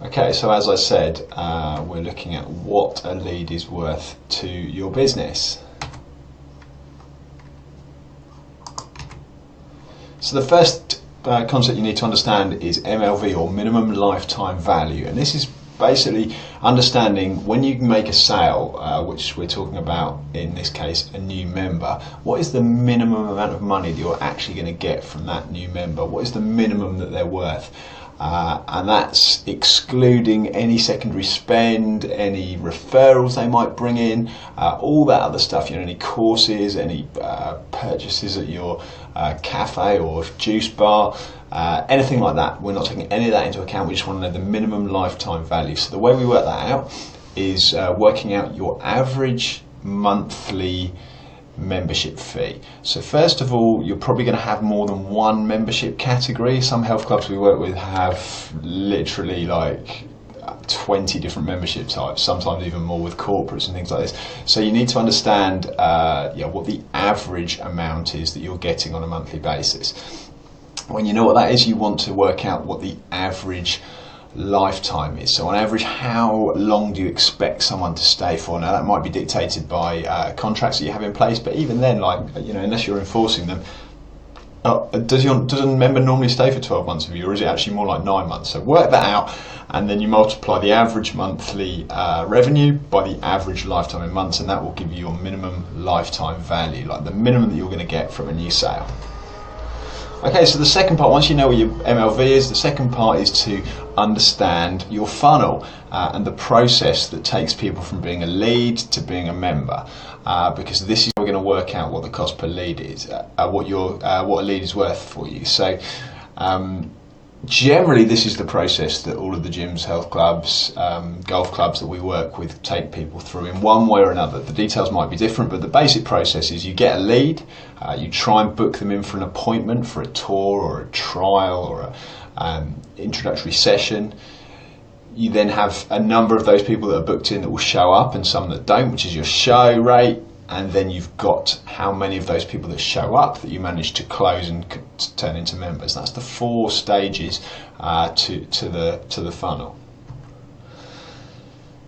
Okay, so as I said, we're looking at what a lead is worth to your business. So the first concept you need to understand is MLV, or minimum lifetime value, and this is basically understanding when you make a sale, which we're talking about in this case a new member, what is the minimum amount of money that you're actually going to get from that new member? What is the minimum that they're worth? And that's excluding any secondary spend, any referrals they might bring in, all that other stuff, any courses, any purchases at your cafe or juice bar, anything like that. We're not taking any of that into account. We just want to know the minimum lifetime value. So the way we work that out is working out your average monthly membership fee. So first of all, you're probably going to have more than one membership category. Some health clubs we work with have literally like 20 different membership types, sometimes even more with corporates and things like this. So you need to understand what the average amount is that you're getting on a monthly basis. When you know what that is, you want to work out what the average lifetime is. So on average, how long do you expect someone to stay for? Now that might be dictated by contracts that you have in place, but even then, unless you're enforcing them, does a member normally stay for 12 months with you, or is it actually more like 9 months? So work that out, and then you multiply the average monthly revenue by the average lifetime in months, and that will give you your minimum lifetime value, like the minimum that you're going to get from a new sale. Okay, so the second part, once you know what your MLV is, the second part is to understand your funnel and the process that takes people from being a lead to being a member, because this is how we're going to work out what the cost per lead is, what a lead is worth for you. So generally this is the process that all of the gyms, health clubs, golf clubs that we work with take people through in one way or another. The details might be different, but the basic process is you get a lead, you try and book them in for an appointment, for a tour or a trial or an introductory session. You then have a number of those people that are booked in that will show up and some that don't, which is your show rate. And then you've got how many of those people that show up that you manage to close and turn into members. That's the 4 stages to the funnel.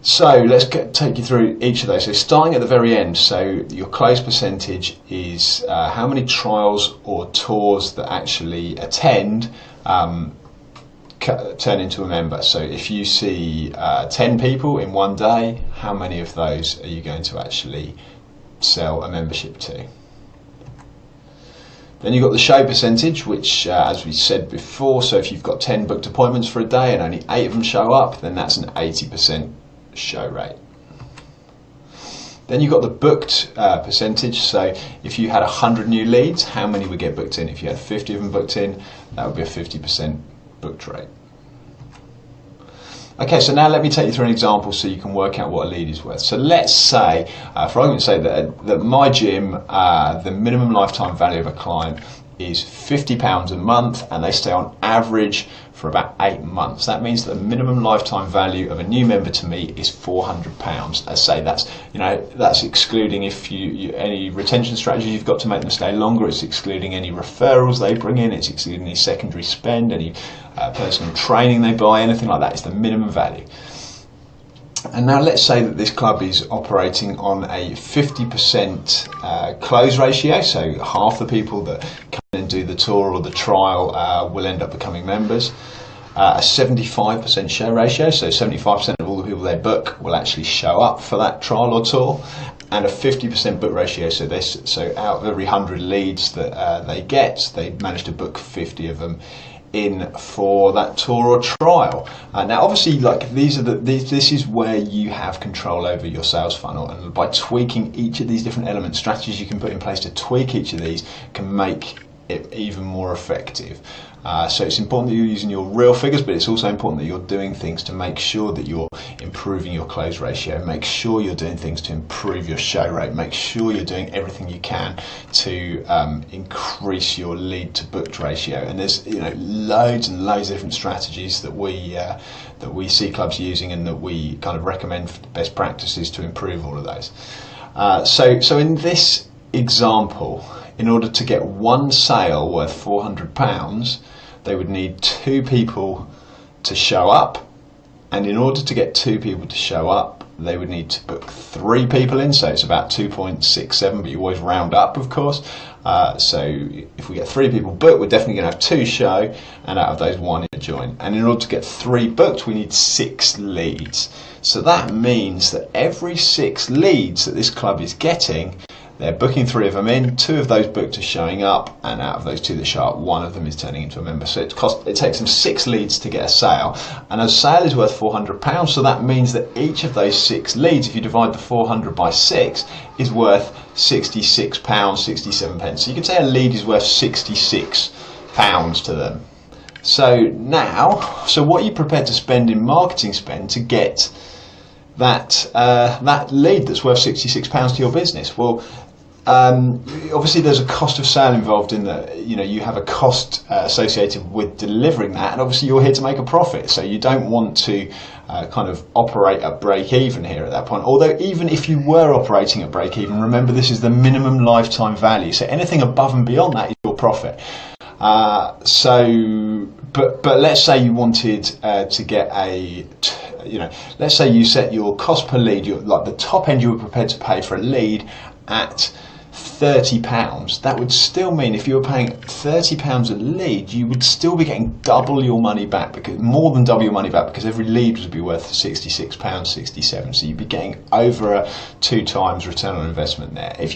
So let's take you through each of those. So starting at the very end, so your close percentage is how many trials or tours that actually attend turn into a member. So if you see 10 people in one day, how many of those are you going to actually sell a membership to? Then you've got the show percentage, which as we said before, so if you've got 10 booked appointments for a day and only 8 of them show up, then that's an 80% show rate. Then you've got the booked percentage, so if you had 100 new leads, how many would get booked in? If you had 50 of them booked in, that would be a 50% booked rate. Okay, so now let me take you through an example so you can work out what a lead is worth. So let's say, for argument's sake, that my gym, the minimum lifetime value of a client is £50 a month, and they stay on average for about 8 months. That means that the minimum lifetime value of a new member to me is £400. I say that's excluding if any retention strategies you've got to make them stay longer. It's excluding any referrals they bring in. It's excluding any secondary spend, any personal training they buy, anything like that. It's the minimum value. And now let's say that this club is operating on a 50% close ratio, so half the people that come in and do the tour or the trial will end up becoming members. A 75% show ratio, so 75% of all the people they book will actually show up for that trial or tour. And a 50% book ratio, so out of every 100 leads that they get, they manage to book 50 of them in for that tour or trial. Now obviously, this is where you have control over your sales funnel, and by tweaking each of these different elements, strategies you can put in place to tweak each of these can make it even more effective. So it's important that you're using your real figures, but it's also important that you're doing things to make sure that you're improving your close ratio, make sure you're doing things to improve your show rate, make sure you're doing everything you can to increase your lead to booked ratio. And there's loads and loads of different strategies that we see clubs using, and that we kind of recommend for best practices to improve all of those. So in this example, in order to get one sale worth £400, they would need 2 people to show up and in order to get 2 people to show up, they would need to book 3 people in, so it's about 2.67, but you always round up, of course. So if we get 3 people booked, we're definitely going to have 2 show, and out of those 1 to join. And in order to get 3 booked, we need 6 leads. So that means that every 6 leads that this club is getting, they're booking 3 of them in, 2 of those booked are showing up, and out of those 2 that show up, 1 of them is turning into a member. So it takes them 6 leads to get a sale, and a sale is worth £400. So that means that each of those 6 leads, if you divide the 400 by 6, is worth £66.67. So you could say a lead is worth £66 to them. So now, what are you prepared to spend in marketing spend to get that lead that's worth £66 to your business? Well, obviously there's a cost of sale involved in that. You have a cost associated with delivering that, and obviously you're here to make a profit, so you don't want to kind of operate at break even here at that point. Although even if you were operating at break even, remember this is the minimum lifetime value, so anything above and beyond that is your profit. But let's say you wanted to get let's say you set your cost per lead, like the top end you were prepared to pay for a lead at £30. That would still mean if you were paying £30 a lead, you would still be getting double your money back, because more than double your money back, because every lead would be worth £66.67. So you'd be getting over a 2 times return on investment there. If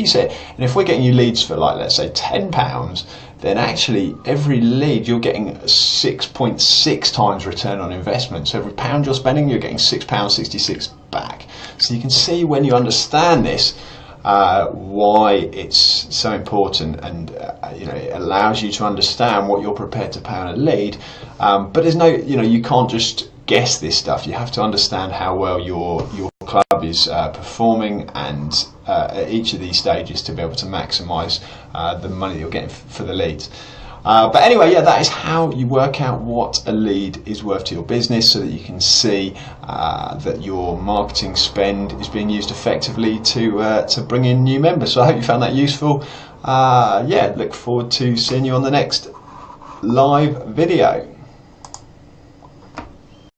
we're getting you leads for, like, let's say £10, then actually every lead you're getting 6.6 times return on investment. So every £1 you're spending, you're getting £6.66 back. So you can see, when you understand this, why it's so important, and it allows you to understand what you're prepared to pay on a lead. But there's no, you can't just guess this stuff. You have to understand how well your club is performing, and at each of these stages, to be able to maximise the money that you're getting for the leads. But anyway, that is how you work out what a lead is worth to your business, so that you can see that your marketing spend is being used effectively to bring in new members. So I hope you found that useful. Look forward to seeing you on the next live video.